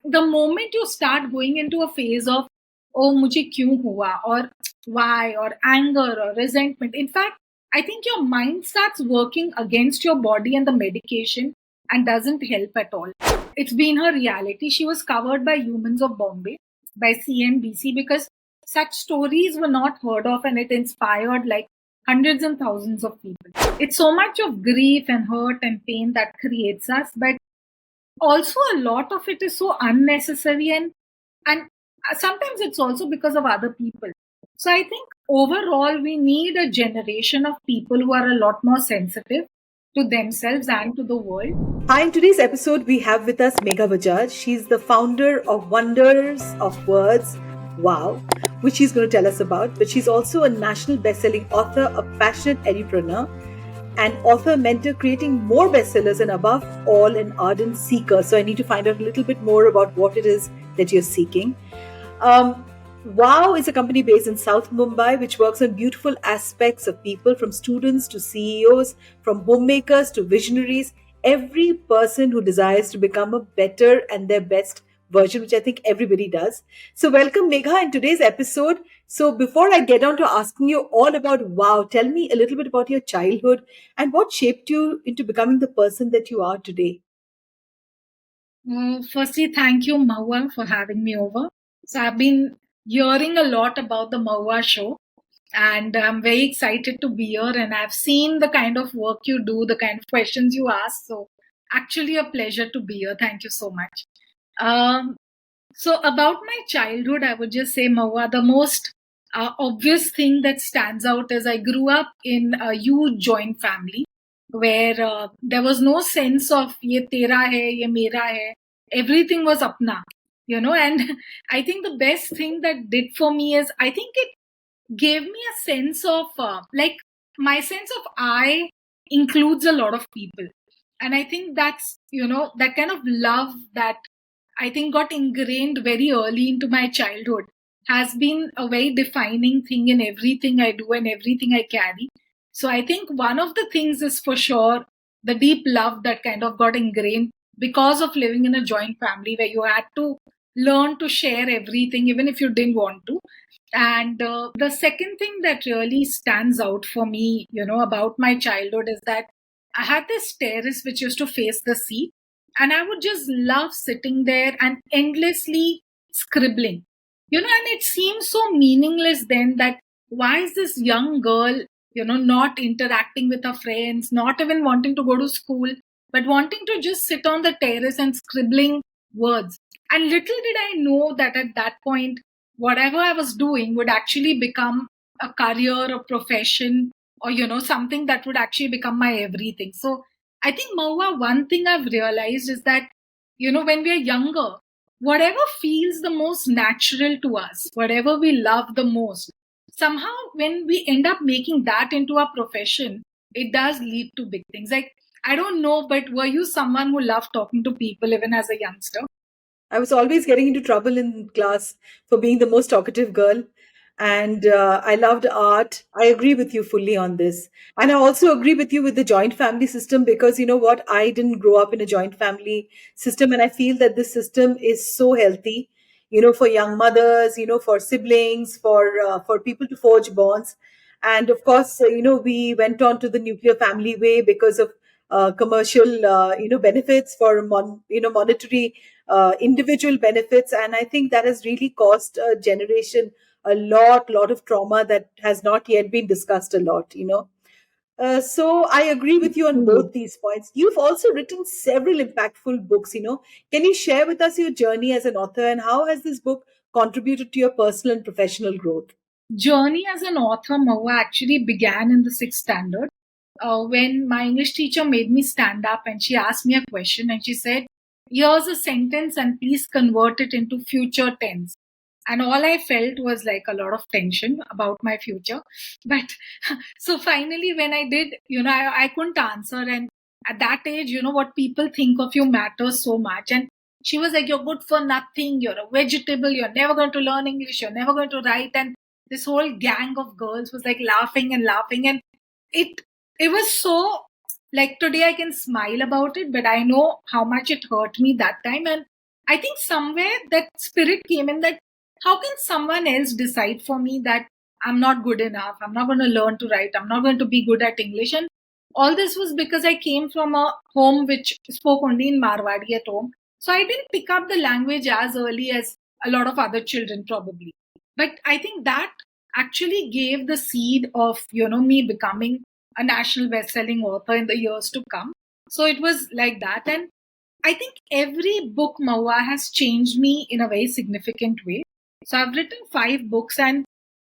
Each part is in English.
the moment you start going into a phase of, oh, mujhe kyun hua, or why, or anger, or resentment, in fact, I think your mind starts working against your body and the medication and doesn't help at all. It's been her reality. She was covered by Humans of Bombay, by CNBC, because such stories were not heard of, and it inspired like hundreds and thousands of people. It's so much of grief and hurt and pain that creates us, but also a lot of it is so unnecessary, and sometimes it's also because of other people. So I think overall we need a generation of people who are a lot more sensitive to themselves and to the world. Hi, in today's episode, we have with us Megha Bajaj. She's the founder of Wonders of Words, Wow, which she's going to tell us about. But she's also a national best-selling author, a passionate edupreneur, an author mentor creating more bestsellers, and above all, an ardent seeker. So I need to find out a little bit more about what it is that you're seeking. Wow is a company based in South Mumbai which works on beautiful aspects of people, from students to CEOs, from homemakers to visionaries, every person who desires to become a better and their best version, which I think everybody does. So, welcome, Megha, in today's episode. So, before I get on to asking you all about Wow, tell me a little bit about your childhood and what shaped you into becoming the person that you are today. Firstly, thank you, Mahua, for having me over. So I've been hearing a lot about the Mahua show, and I'm very excited to be here. And I've seen the kind of work you do, the kind of questions you ask. So actually, a pleasure to be here. Thank you so much. Um, so about my childhood, I would just say, Mahua, the most obvious thing that stands out is I grew up in a huge joint family where there was no sense of ye tera hai, ye mera hai. Everything was apna, and I think the best thing that did for me is I think it gave me a sense of like my sense of I includes a lot of people. And I think that's, that kind of love that I think got ingrained very early into my childhood has been a very defining thing in everything I do and everything I carry. So I think one of the things is for sure the deep love that kind of got ingrained because of living in a joint family where you had to learn to share everything, even if you didn't want to. And the second thing that really stands out for me, about my childhood is that I had this terrace which used to face the sea, and I would just love sitting there and endlessly scribbling. And it seems so meaningless then that why is this young girl, not interacting with her friends, not even wanting to go to school, but wanting to just sit on the terrace and scribbling words. And little did I know that at that point, whatever I was doing would actually become a career, a profession, or, something that would actually become my everything. So I think, Maua, one thing I've realized is that, when we are younger, whatever feels the most natural to us, whatever we love the most, somehow when we end up making that into a profession, it does lead to big things. Like, I don't know, but were you someone who loved talking to people even as a youngster? I was always getting into trouble in class for being the most talkative girl. And I loved art. I agree with you fully on this. And I also agree with you with the joint family system because you know what? I didn't grow up in a joint family system. And I feel that this system is so healthy, for young mothers, for siblings, for people to forge bonds. And of course, we went on to the nuclear family way because of commercial, benefits for monetary individual benefits. And I think that has really cost a generation a lot of trauma that has not yet been discussed a lot. So I agree with you on both these points. You've also written several impactful books. Can you share with us your journey as an author and how has this book contributed to your personal and professional growth? Journey as an author, Maua, actually began in the sixth standard when my English teacher made me stand up and she asked me a question and she said, here's a sentence and please convert it into future tense. And all I felt was like a lot of tension about my future. But so finally, when I did, I couldn't answer. And at that age, what people think of you matters so much. And she was like, you're good for nothing. You're a vegetable. You're never going to learn English. You're never going to write. And this whole gang of girls was like laughing and laughing. And it it was so, like, today I can smile about it, but I know how much it hurt me that time. And I think somewhere that spirit came in, that how can someone else decide for me that I'm not good enough, I'm not going to learn to write, I'm not going to be good at English. And all this was because I came from a home which spoke only in Marwadi at home. So I didn't pick up the language as early as a lot of other children probably. But I think that actually gave the seed of, me becoming a national best-selling author in the years to come. So it was like that. And I think every book, Maua, has changed me in a very significant way. So I've written 5 books, and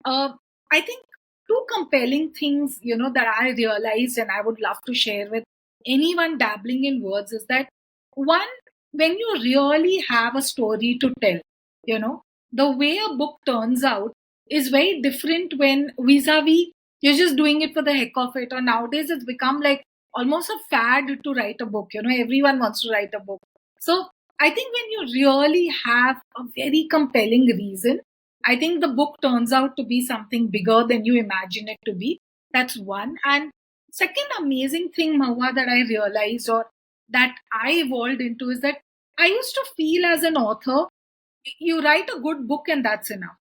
I think two compelling things, that I realized and I would love to share with anyone dabbling in words is that, one, when you really have a story to tell, the way a book turns out is very different when vis-a-vis you're just doing it for the heck of it. Or nowadays it's become like almost a fad to write a book. Everyone wants to write a book. So I think when you really have a very compelling reason, I think the book turns out to be something bigger than you imagine it to be. That's one. And second amazing thing, Mahua, that I realized or that I evolved into is that I used to feel as an author, you write a good book and that's enough.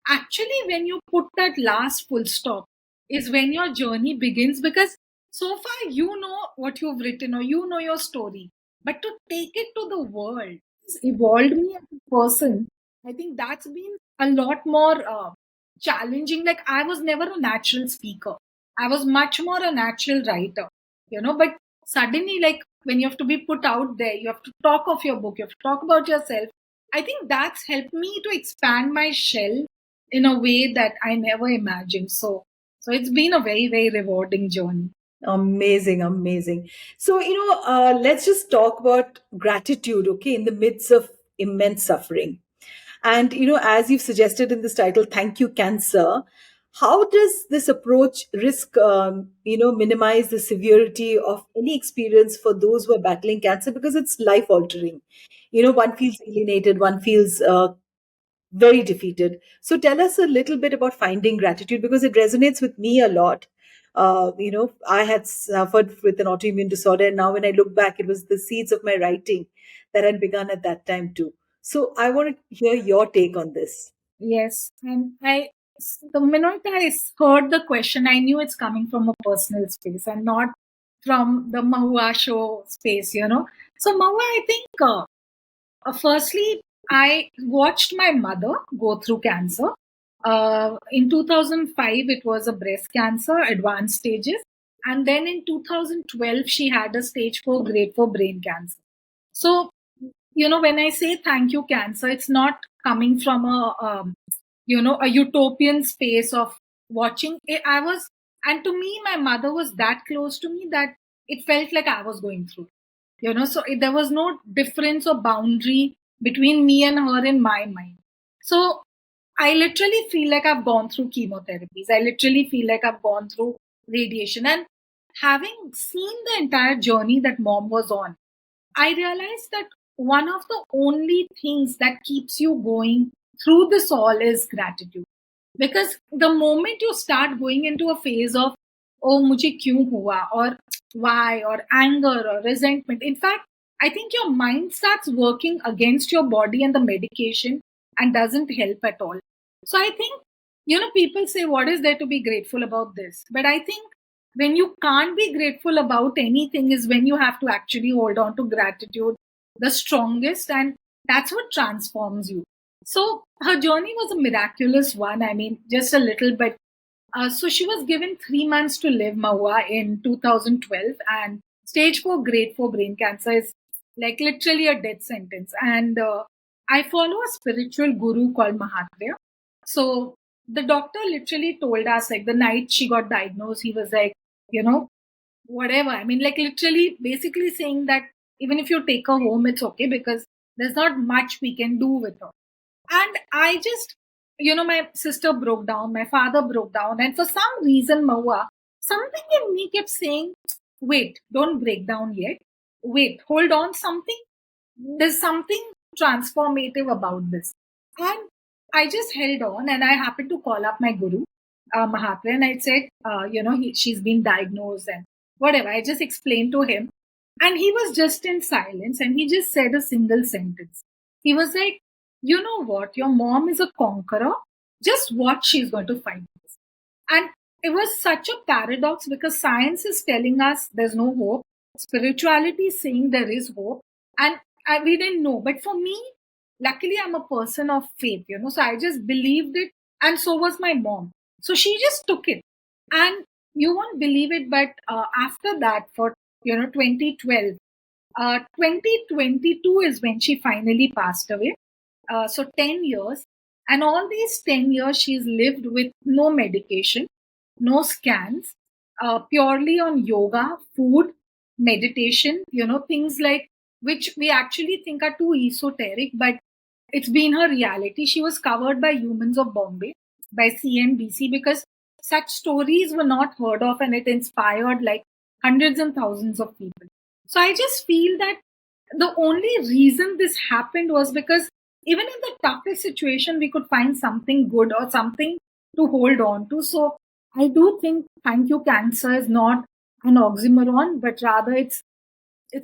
Actually, when you put that last full stop is when your journey begins, because so far you know what you've written or you know your story, but to take it to the world has evolved me as a person. I think that's been a lot more challenging. Like, I was never a natural speaker, I was much more a natural writer, but suddenly, like, when you have to be put out there, you have to talk of your book, you have to talk about yourself. I think that's helped me to expand my shell in a way that I never imagined. So it's been a very, very rewarding journey. Amazing, amazing. So, let's just talk about gratitude, okay, in the midst of immense suffering. And, as you've suggested in this title, Thank You, Cancer, how does this approach risk, minimize the severity of any experience for those who are battling cancer? Because it's life altering. One feels alienated, one feels very defeated. So tell us a little bit about finding gratitude because it resonates with me a lot. I had suffered with an autoimmune disorder, and now when I look back, it was the seeds of my writing that had begun at that time too. So I want to hear your take on this. Yes. And the minute I heard the question, I knew it's coming from a personal space and not from the Mahua show space. So, Mahua, I think, firstly, I watched my mother go through cancer. In 2005, it was a breast cancer, advanced stages. And then in 2012, she had a stage 4 grade 4 brain cancer. So, when I say thank you, cancer, it's not coming from a utopian space of watching it. And to me, my mother was that close to me that it felt like I was going through. So there was no difference or boundary between me and her in my mind. So I literally feel like I've gone through chemotherapies. I literally feel like I've gone through radiation. And having seen the entire journey that mom was on, I realized that one of the only things that keeps you going through this all is gratitude. Because the moment you start going into a phase of, oh, mujhe kyun hua, or why, or anger, or resentment, in fact, I think your mind starts working against your body and the medication and doesn't help at all. So I think, people say, what is there to be grateful about this? But I think when you can't be grateful about anything is when you have to actually hold on to gratitude the strongest, and that's what transforms you. So her journey was a miraculous one. I mean, just a little bit. So she was given 3 months to live, Maua, in 2012, and stage 4 grade 4 brain cancer is like literally a death sentence. And I follow a spiritual guru called Mahatria. So the doctor literally told us, like, the night she got diagnosed, he was like, you know, whatever. I mean, like, literally basically saying that even if you take her home, it's okay because there's not much we can do with her. And I just, my sister broke down, my father broke down. And for some reason, Maua, something in me kept saying, wait, don't break down yet. Wait, hold on, there's something transformative about this. And I just held on, and I happened to call up my guru, Mahatma, and I said, she's been diagnosed and whatever. I just explained to him. And he was just in silence, and he just said a single sentence. He was like, you know what, your mom is a conqueror. Just watch, she's going to fight this. And it was such a paradox because science is telling us there's no hope, spirituality is saying there is hope, and we didn't know. But for me, luckily, I'm a person of faith, so I just believed it, and so was my mom. So she just took it. And you won't believe it, but after that, for 2012, 2022 is when she finally passed away. So 10 years. And all these 10 years, she's lived with no medication, no scans, purely on yoga, food, meditation, things like which we actually think are too esoteric, but it's been her reality. She was covered by Humans of Bombay, by CNBC, because such stories were not heard of, and it inspired like hundreds and thousands of people. So I just feel that the only reason this happened was because even in the toughest situation, we could find something good or something to hold on to. So I do think thank you cancer is not an oxymoron, but rather it's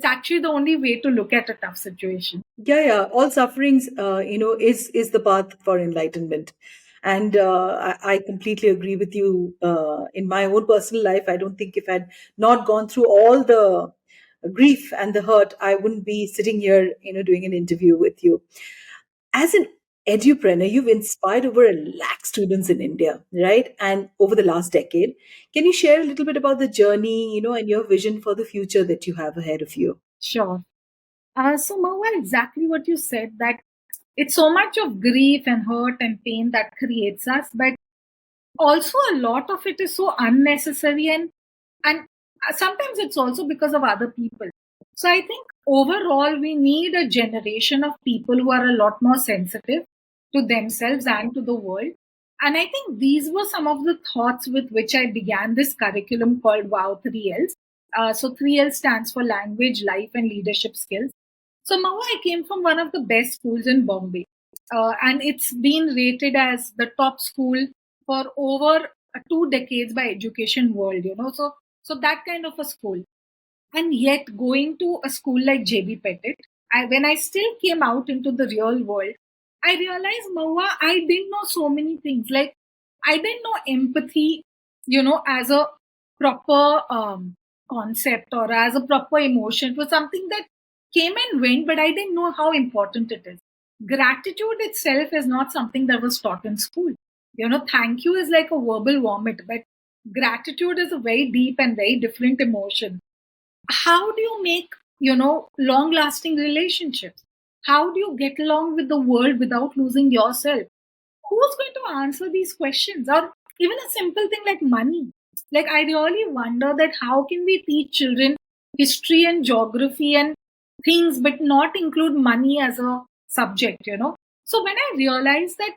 actually the only way to look at a tough situation. Yeah. All sufferings, is the path for enlightenment. And I completely agree with you. In my own personal life, I don't think if I'd not gone through all the grief and the hurt, I wouldn't be sitting here, doing an interview with you. As an edupreneur, you've inspired over a lakh students in India, right? And over the last decade, can you share a little bit about the journey, and your vision for the future that you have ahead of you? Sure. So, Mahua, exactly what you said, that it's so much of grief and hurt and pain that creates us, but also a lot of it is so unnecessary, and sometimes it's also because of other people. So I think overall we need a generation of people who are a lot more sensitive to themselves and to the world. And I think these were some of the thoughts with which I began this curriculum called Wow 3Ls. So 3L stands for language, life, and leadership skills. So Mahua, I came from one of the best schools in Bombay, and it's been rated as the top school for over 2 decades by Education World. So that kind of a school. And yet, going to a school like JB Petit, when I still came out into the real world, I realized, Mahua, I didn't know so many things. Like, I didn't know empathy, as a proper concept or as a proper emotion. It was something that came and went, but I didn't know how important it is. Gratitude itself is not something that was taught in school. Thank you is like a verbal vomit, but gratitude is a very deep and very different emotion. How do you make long lasting relationships? How do you get along with the world without losing yourself? Who's going to answer these questions? Or even a simple thing like money. Like, I really wonder that how can we teach children history and geography and things but not include money as a subject. So when I realized that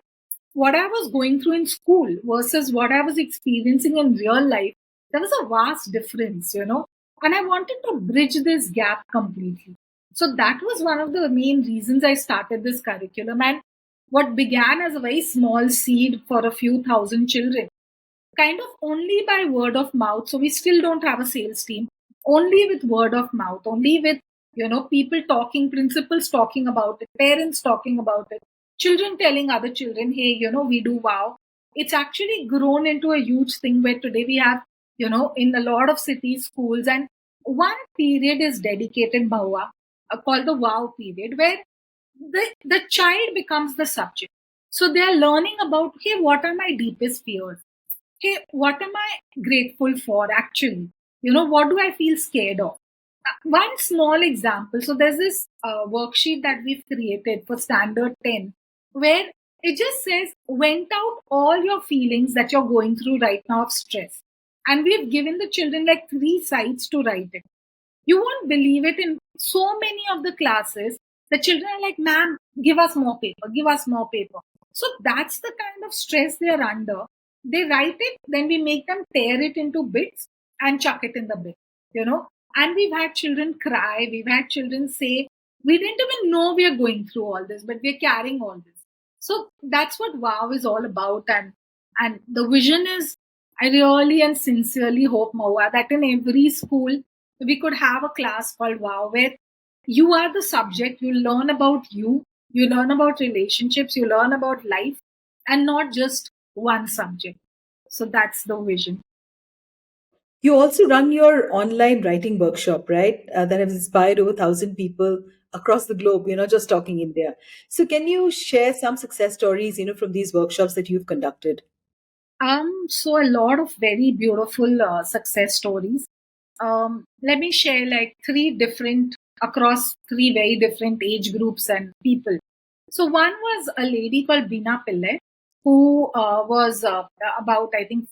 what I was going through in school versus what I was experiencing in real life, there was a vast difference. And I wanted to bridge this gap completely. So that was one of the main reasons I started this curriculum. And what began as a very small seed for a few thousand children, kind of only by word of mouth. So we still don't have a sales team, only with word of mouth, only with, people talking, principals talking about it, parents talking about it, children telling other children, hey, we do wow. It's actually grown into a huge thing where today we have, in a lot of cities, schools, and one period is dedicated, Bhawa, called the wow period, where the child becomes the subject. So they are learning about, hey, what are my deepest fears? Hey, what am I grateful for actually? What do I feel scared of? One small example. So there's this worksheet that we've created for standard 10 where it just says, vent out all your feelings that you're going through right now of stress. And we've given the children like 3 sides to write it. You won't believe it, in so many of the classes, the children are like, ma'am, give us more paper, give us more paper. So that's the kind of stress they're under. They write it, then we make them tear it into bits and chuck it in the bin. And we've had children cry, we've had children say, we didn't even know we are going through all this, but we're carrying all this. So that's what WOW is all about. And the vision is, I really and sincerely hope, Maua, that in every school we could have a class called WOW where you are the subject, you learn about you, You learn about relationships, you learn about life, and not just one subject. So that's the vision. You also run your online writing workshop, right? That has inspired over 1,000 people across the globe. You're not just talking India. So, can you share some success stories, from these workshops that you've conducted? So a lot of very beautiful success stories. Let me share like three different across three very different age groups and people. So one was a lady called Bina Pillai, who was about I think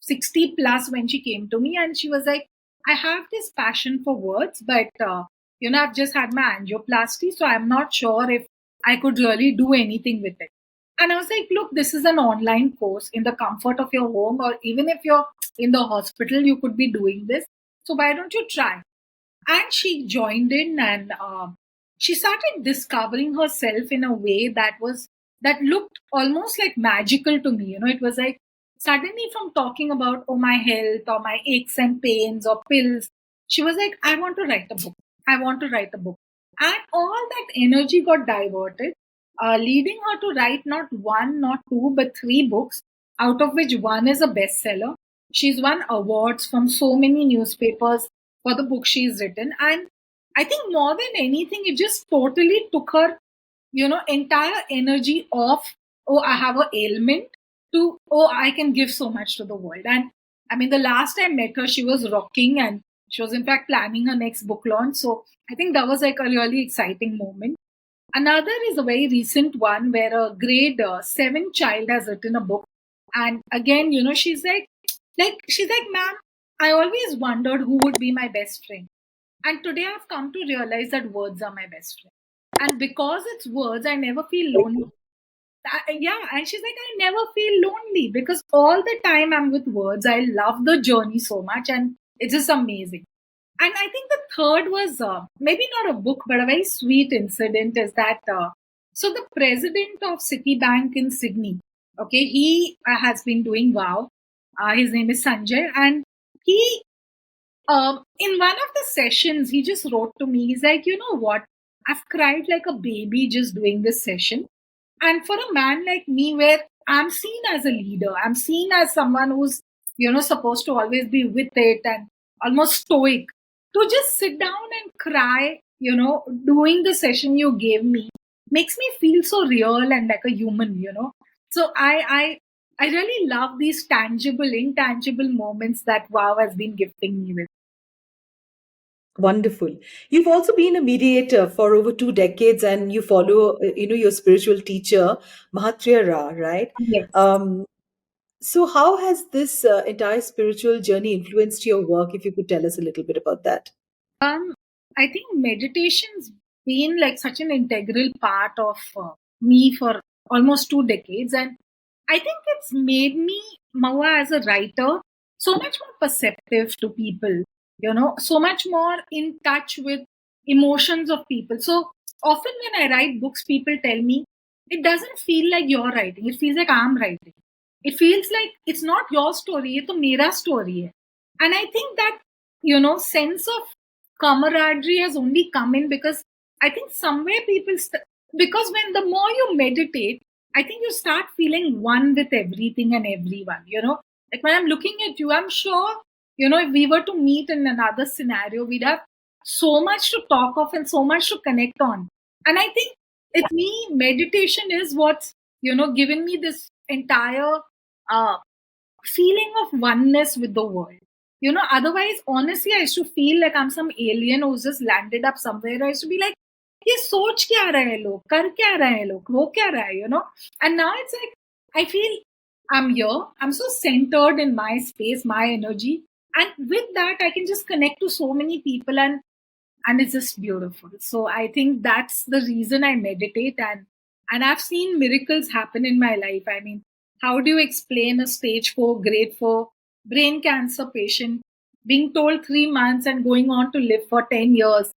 60 plus when she came to me, and she was like, "I have this passion for words, but I've just had my angioplasty, so I'm not sure if I could really do anything with it." And I was like, look, this is an online course in the comfort of your home, or even if you're in the hospital, you could be doing this. So why don't you try? And she joined in, and she started discovering herself in a way that looked almost like magical to me. It was like suddenly from talking about, oh, my health or my aches and pains or pills, she was like, I want to write a book. I want to write a book. And all that energy got diverted, leading her to write not one, not two, but three books, out of which one is a bestseller. She's won awards from so many newspapers for the book she's written. And I think more than anything, it just totally took her, entire energy off, oh, I have a ailment, to, oh, I can give so much to the world. And I mean, the last I met her, she was rocking, and she was in fact planning her next book launch. So I think that was like a really exciting moment. Another is a very recent one where a grade 7 child has written a book. And again, she's like, ma'am, I always wondered who would be my best friend. And today I've come to realize that words are my best friend. And because it's words, I never feel lonely. Yeah, and she's like, I never feel lonely because all the time I'm with words. I love the journey so much, and it's just amazing. And I think the third was maybe not a book, but a very sweet incident is that so the president of Citibank in Sydney, okay, he has been doing wow. His name is Sanjay, and he in one of the sessions he just wrote to me. He's like, you know what? I've cried like a baby just doing this session. And for a man like me, where I'm seen as a leader, I'm seen as someone who's supposed to always be with it and almost stoic, to just sit down and cry, doing the session you gave me, makes me feel so real and like a human. So I really love these tangible, intangible moments that Wow has been gifting me with. Wonderful. You've also been a mediator for over 2 decades, and you follow, your spiritual teacher, Mahatria Ra, right? Yes. Um, so, how has this entire spiritual journey influenced your work? If you could tell us a little bit about that. Um, I think meditation's been like such an integral part of me for almost 2 decades, and I think it's made me, Mawa, as a writer, so much more perceptive to people. So much more in touch with emotions of people. So often when I write books, people tell me it doesn't feel like you're writing; it feels like I'm writing. It feels like it's not your story; it's mera story hai. And I think that sense of camaraderie has only come in because I think somewhere because when the more you meditate, I think you start feeling one with everything and everyone. Like when I'm looking at you, I'm sure if we were to meet in another scenario, we'd have so much to talk of and so much to connect on. And I think it's me, meditation is what's given me this entire uh, feeling of oneness with the world. Otherwise, honestly, I used to feel like I'm some alien who's just landed up somewhere. I used to be like, ये सोच क्या रहे हैं लोग, कर क्या रहे हैं लोग, हो क्या रहा है. And now it's like, I feel I'm here, I'm so centered in my space, my energy. And with that, I can just connect to so many people, and it's just beautiful. So I think that's the reason I meditate, and I've seen miracles happen in my life. I mean, how do you explain a stage 4 grade 4 brain cancer patient being told 3 months and going on to live for 10 years?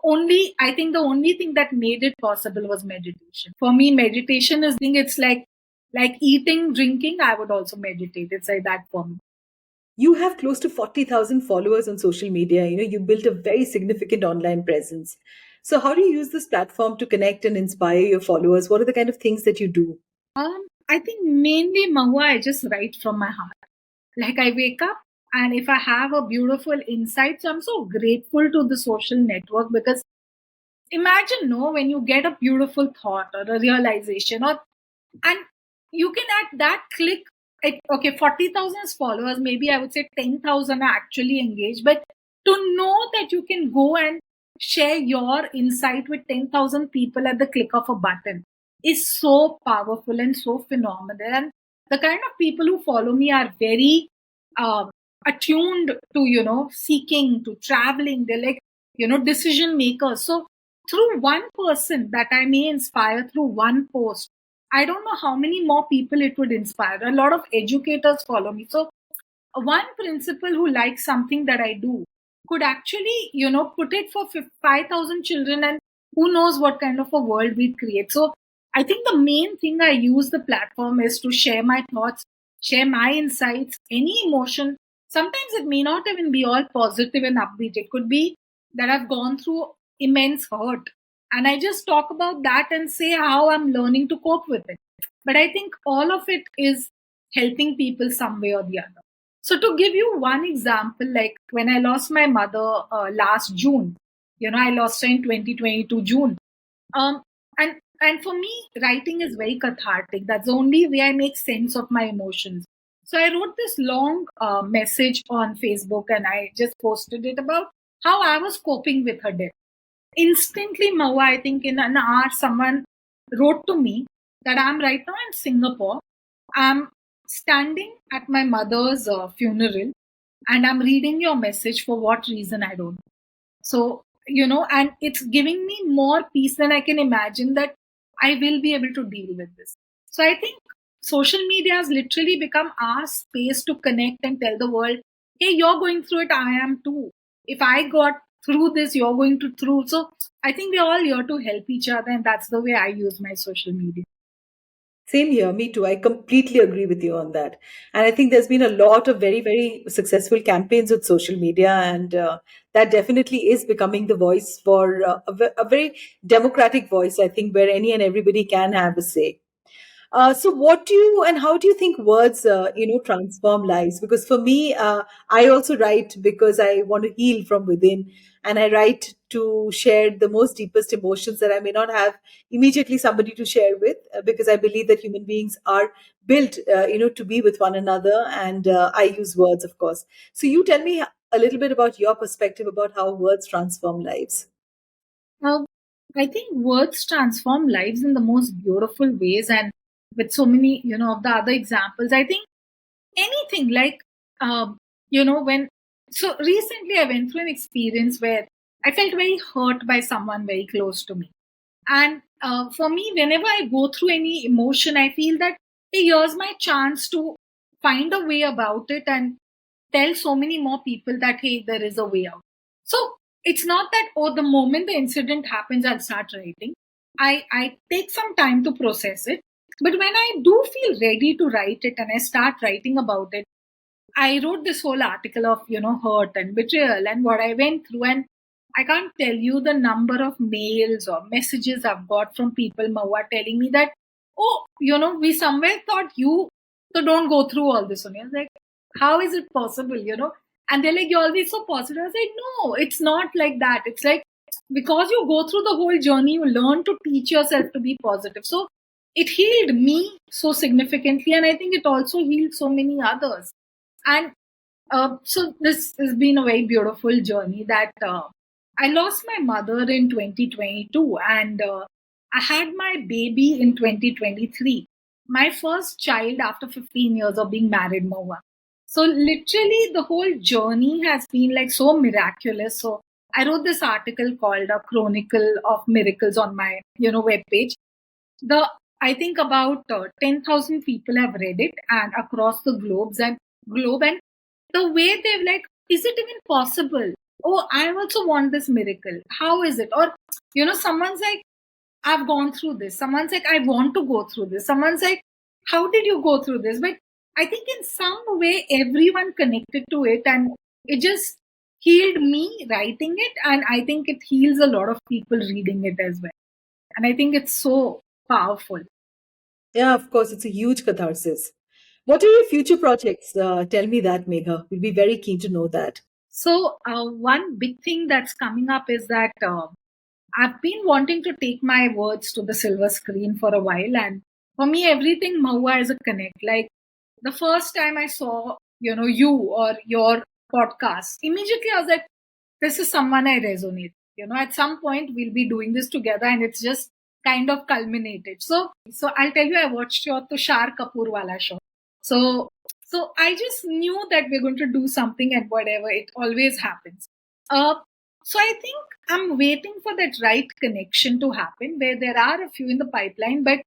Only I think the only thing that made it possible was meditation. For me, meditation is thing, it's like eating, drinking, I would also meditate. It's like that for me. You have close to 40,000 followers on social media. You built a very significant online presence. So how do you use this platform to connect and inspire your followers? What are the kind of things that you do? I think mainly, Mahua, I just write from my heart. Like I wake up and if I have a beautiful insight, so I'm so grateful to the social network because imagine, no, when you get a beautiful thought or a realization, or and you can at that click, okay, 40,000 followers, maybe I would say 10,000 are actually engaged, but to know that you can go and share your insight with 10,000 people at the click of a button is so powerful and so phenomenal. And the kind of people who follow me are very um, attuned to, seeking, to traveling. They're like, decision makers. So through one person that I may inspire through one post, I don't know how many more people it would inspire. A lot of educators follow me. So one principal who likes something that I do could actually, put it for 5,000 children, and who knows what kind of a world we create. So I think the main thing I use the platform is to share my thoughts, share my insights, any emotion. Sometimes it may not even be all positive and upbeat. It could be that I've gone through immense hurt. And I just talk about that and say how I'm learning to cope with it. But I think all of it is helping people some way or the other. So to give you one example, like when I lost my mother last June, I lost her in 2022 June. Um, and for me, writing is very cathartic. That's the only way I make sense of my emotions. So I wrote this long message on Facebook, and I just posted it about how I was coping with her death. Instantly, Mawa, I think in an hour, someone wrote to me that I'm right now in Singapore. I'm standing at my mother's funeral, and I'm reading your message. For what reason, I don't know. So, and it's giving me more peace than I can imagine that I will be able to deal with this. So I think social media has literally become our space to connect and tell the world, hey, you're going through it, I am too. If I got through this, you're going to through. So I think we're all here to help each other, and that's the way I use my social media. Same here, me too. I completely agree with you on that. And I think there's been a lot of very, very successful campaigns with social media, and that definitely is becoming the voice for a very democratic voice, I think, where any and everybody can have a say. So, what do you and how do you think words, transform lives? Because for me, I also write because I want to heal from within, and I write to share the most deepest emotions that I may not have immediately somebody to share with, because I believe that human beings are built, to be with one another, and I use words, of course. So, you tell me a little bit about your perspective about how words transform lives. Uh, I think words transform lives in the most beautiful ways, and with so many, of the other examples. I think anything like, when, so recently I went through an experience where I felt very hurt by someone very close to me. And for me, whenever I go through any emotion, I feel that, hey, here's my chance to find a way about it and tell so many more people that, hey, there is a way out. So it's not that, oh, the moment the incident happens, I'll start writing. I take some time to process it. But when I do feel ready to write it and I start writing about it, I wrote this whole article of, hurt and betrayal and what I went through. And I can't tell you the number of mails or messages I've got from people, Mawa, telling me that, oh, we somewhere thought you, so don't go through all this on you. I was like, how is it possible? And they're like, you're always so positive. I was like, no, it's not like that. It's like, because you go through the whole journey, you learn to teach yourself to be positive. So it healed me so significantly. And I think it also healed so many others. And so this has been a very beautiful journey that I lost my mother in 2022, and I had my baby in 2023. My first child after 15 years of being married, Moa. So literally the whole journey has been like so miraculous. So I wrote this article called A Chronicle of Miracles on my, webpage. The I think about 10,000 people have read it and across the globe, and the way they've like, is it even possible? Oh, I also want this miracle. How is it? Or, someone's like, I've gone through this. Someone's like, I want to go through this. Someone's like, how did you go through this? But I think in some way, everyone connected to it, and it just healed me writing it, and I think it heals a lot of people reading it as well. And I think it's so powerful. Yeah, of course, it's a huge catharsis. What are your future projects? Tell me that, Megha. We'll be very keen to know that. So, one big thing that's coming up is that I've been wanting to take my words to the silver screen for a while. And for me, everything Mahua is a connect. Like the first time I saw, you or your podcast, immediately I was like, this is someone I resonate. At some point we'll be doing this together, and it's just kind of culminated. So I'll tell you, I watched your Tushar Kapoor wala show. So so I just knew that we're going to do something, and whatever, it always happens. Uh, so I think I'm waiting for that right connection to happen, where there are a few in the pipeline, but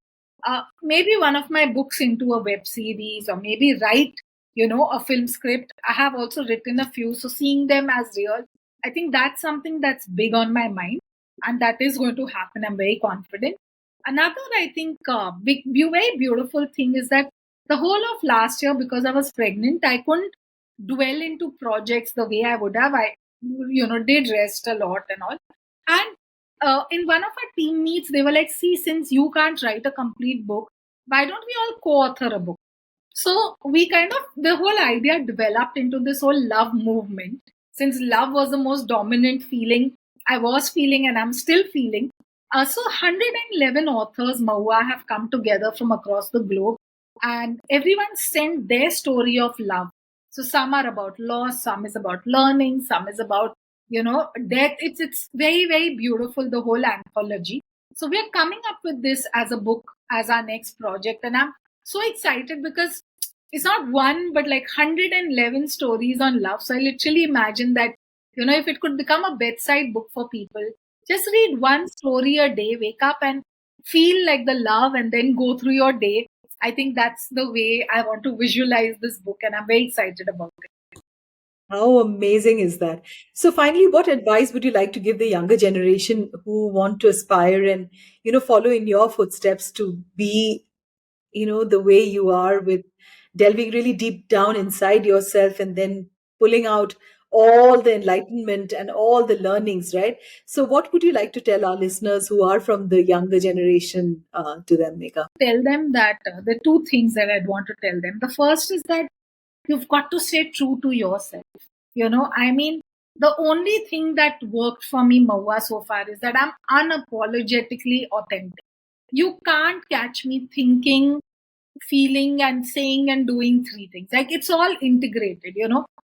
maybe one of my books into a web series, or maybe write, a film script. I have also written a few, so seeing them as real, I think that's something that's big on my mind, and that is going to happen. I'm very confident. Another, I think, very beautiful thing is that the whole of last year, because I was pregnant, I couldn't dwell into projects the way I would have. I, did rest a lot and all. And in one of our team meets, they were like, see, since you can't write a complete book, why don't we all co-author a book? So we kind of, the whole idea developed into this whole love movement. Since love was the most dominant feeling I was feeling and I'm still feeling. So 111 authors, Mahua, have come together from across the globe, and everyone sent their story of love. So some are about loss, some is about learning, some is about, death. It's very, very beautiful, the whole anthology. So we're coming up with this as a book, as our next project. And I'm so excited because it's not one, but like 111 stories on love. So I literally imagine that, if it could become a bedside book for people, just read one story a day, wake up and feel like the love, and then go through your day. I think that's the way I want to visualize this book, and I'm very excited about it. How amazing is that? So finally, what advice would you like to give the younger generation who want to aspire and, follow in your footsteps to be, the way you are, with delving really deep down inside yourself and then pulling out all the enlightenment and all the learnings, right? So what would you like to tell our listeners who are from the younger generation to them, Megha? Tell them that the two things that I'd want to tell them. The first is that you've got to stay true to yourself. I mean, the only thing that worked for me, Mahua, so far is that I'm unapologetically authentic. You can't catch me thinking, feeling, and saying and doing three things. Like it's all integrated.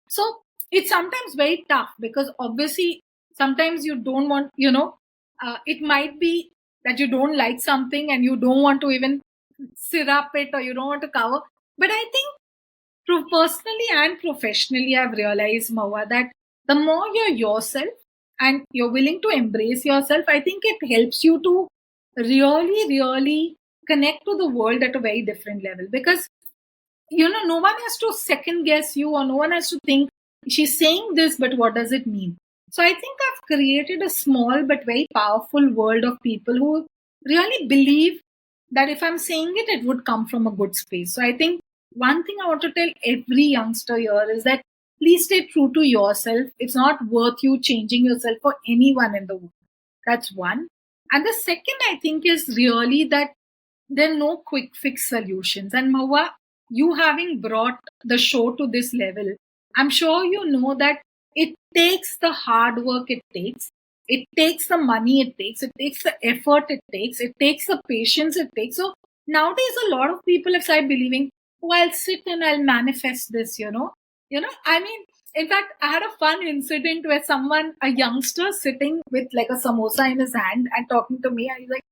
So it's sometimes very tough because obviously sometimes you don't want, it might be that you don't like something and you don't want to even syrup it, or you don't want to cover. But I think personally and professionally, I've realized, Mawa, that the more you're yourself and you're willing to embrace yourself, I think it helps you to really, really connect to the world at a very different level. Because, no one has to second guess you, or no one has to think, she's saying this, but what does it mean? So I think I've created a small but very powerful world of people who really believe that if I'm saying it, it would come from a good space. So I think one thing I want to tell every youngster here is that please stay true to yourself. It's not worth you changing yourself for anyone in the world. That's one. And the second, I think, is really that there are no quick fix solutions. And Mahua, you having brought the show to this level, I'm sure you know that it takes the hard work it takes the money it takes the effort it takes the patience it takes. So nowadays, a lot of people have started believing, oh, I'll sit and I'll manifest this. I mean, in fact, I had a fun incident where a youngster sitting with like a samosa in his hand and talking to me, and he's like,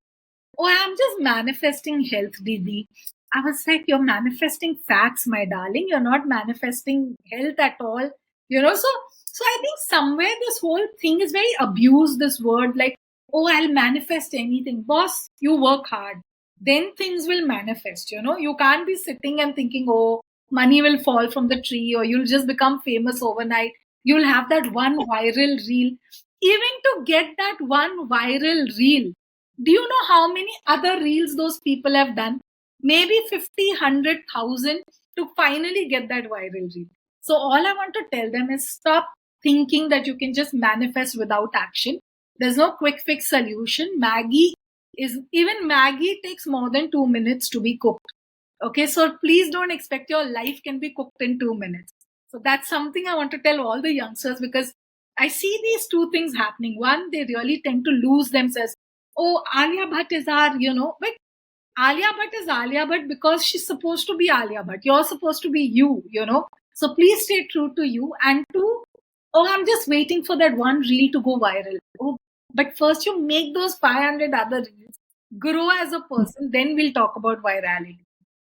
oh, I'm just manifesting health, Didi. I was like, you're manifesting facts, my darling. You're not manifesting health at all. So I think somewhere this whole thing is very abused, this word, like, oh, I'll manifest anything. Boss, you work hard. Then things will manifest. You can't be sitting and thinking, oh, money will fall from the tree, or you'll just become famous overnight. You'll have that one viral reel. Even to get that one viral reel, do you know how many other reels those people have done? Maybe 50, 100,000 to finally get that viral reel. So all I want to tell them is stop thinking that you can just manifest without action. There's no quick fix solution. Maggie takes more than 2 minutes to be cooked. Okay, so please don't expect your life can be cooked in 2 minutes. So that's something I want to tell all the youngsters, because I see these two things happening. One, they really tend to lose themselves. Oh, Alia Bhatt is our, but Alia Bhatt is Alia Bhatt because she's supposed to be Alia Bhatt. You're supposed to be you. So please stay true to you. And two, oh, I'm just waiting for that one reel to go viral. Oh, but first you make those 500 other reels, grow as a person, then we'll talk about virality.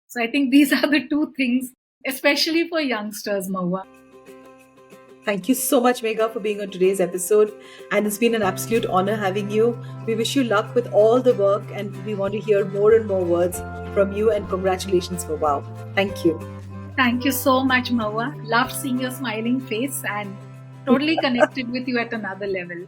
So I think these are the two things, especially for youngsters, Mahua. Thank you so much, Megha, for being on today's episode. And it's been an absolute honor having you. We wish you luck with all the work, and we want to hear more and more words from you. And congratulations for WOW. Thank you. Thank you so much, Mahua. Loved seeing your smiling face and totally connected with you at another level.